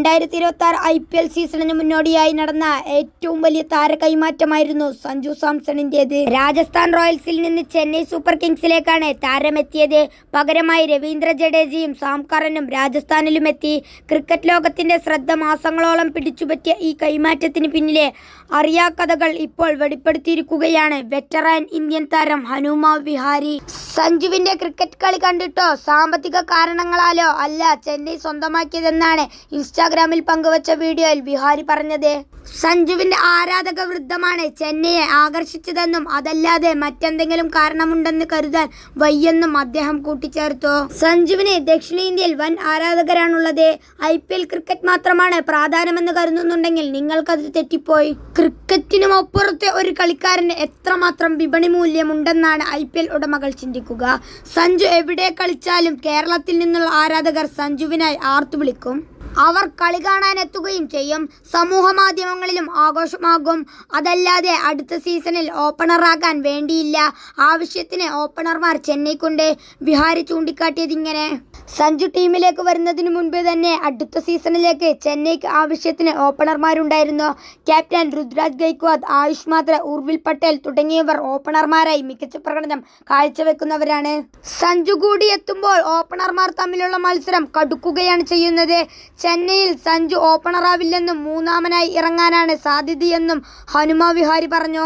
2026 IPL സീസണിന് മുന്നോടിയായി നടന്ന ഏറ്റവും വലിയ താര കൈമാറ്റമായിരുന്നു സഞ്ജു സാംസണിൻ്റേത്. രാജസ്ഥാൻ റോയൽസിൽ നിന്ന് ചെന്നൈ സൂപ്പർ കിങ്സിലേക്കാണ് താരമെത്തിയത്. പകരമായി രവീന്ദ്ര ജഡേജയും സാം കറനും രാജസ്ഥാനിലുമെത്തി. ക്രിക്കറ്റ് ലോകത്തിന്റെ ശ്രദ്ധ മാസങ്ങളോളം പിടിച്ചുപറ്റിയ ഈ കൈമാറ്റത്തിന് പിന്നിലെ അറിയാക്കഥകൾ ഇപ്പോൾ വെളിപ്പെടുത്തിയിരിക്കുകയാണ് വെറ്ററൻ ഇന്ത്യൻ താരം ഹനുമ വിഹാരി. സഞ്ജുവിന്റെ ക്രിക്കറ്റ് കളി കണ്ടിട്ടോ സാമ്പത്തിക കാരണങ്ങളാലോ അല്ല ചെന്നൈ സ്വന്തമാക്കിയതെന്നാണ് ഇൻസ്റ്റാഗ്രാമിൽ പങ്കുവച്ച വീഡിയോയിൽ വിഹാരി പറഞ്ഞത്. സഞ്ജുവിന്റെ ആരാധക വൃദ്ധമാണ് ചെന്നൈയെ ആകർഷിച്ചതെന്നും അതല്ലാതെ മറ്റെന്തെങ്കിലും കാരണമുണ്ടെന്ന് കരുതാൻ വയ്യെന്നും അദ്ദേഹം കൂട്ടിച്ചേർത്തു. സഞ്ജുവിന് ദക്ഷിണേന്ത്യയിൽ വൻ ആരാധകരാണുള്ളത്. IPL ക്രിക്കറ്റ് മാത്രമാണ് പ്രാധാന്യമെന്ന് കരുതുന്നുണ്ടെങ്കിൽ നിങ്ങൾക്കത് തെറ്റിപ്പോയി. ക്രിക്കറ്റിനുമപ്പുറത്തെ ഒരു കളിക്കാരന് എത്രമാത്രം വിപണി മൂല്യമുണ്ടെന്നാണ് IPL ഉടമകൾ ചിന്തിക്കുക. സഞ്ജു എവിടെ കളിച്ചാലും കേരളത്തിൽ നിന്നുള്ള ആരാധകർ സഞ്ജുവിനായി ആർത്തുവിളിക്കും. അവർ കളി കാണാനെത്തുകയും ചെയ്യും. സമൂഹ മാധ്യമങ്ങളിലും ആഘോഷമാകും. അതല്ലാതെ അടുത്ത സീസണിൽ ഓപ്പണറാകാൻ വേണ്ടിയില്ല. ആവശ്യത്തിന് ഓപ്പണർമാർ ചെന്നൈക്കുണ്ട്. വിഹാരി ചൂണ്ടിക്കാട്ടിയതിങ്ങനെ: സഞ്ജു ടീമിലേക്ക് വരുന്നതിന് മുൻപ് തന്നെ അടുത്ത സീസണിലേക്ക് ചെന്നൈക്ക് ആവശ്യത്തിന് ഓപ്പണർമാരുണ്ടായിരുന്നു. ക്യാപ്റ്റൻ രുതുരാജ് ഗൈക്വാദ്, ആയുഷ് മാത്ര, ഉർവിൽ പട്ടേൽ തുടങ്ങിയവർ ഓപ്പണർമാരായി മികച്ച പ്രകടനം കാഴ്ചവെക്കുന്നവരാണ്. സഞ്ജു കൂടി എത്തുമ്പോൾ ഓപ്പണർമാർ തമ്മിലുള്ള മത്സരം കടുക്കുകയാണ് ചെയ്യുന്നത്. ചെന്നൈയിൽ സഞ്ജു ഓപ്പണറാവില്ലെന്നും മൂന്നാമനായി ഇറങ്ങാനാണ് സാധ്യതയെന്നും ഹനുമ വിഹാരി പറഞ്ഞു.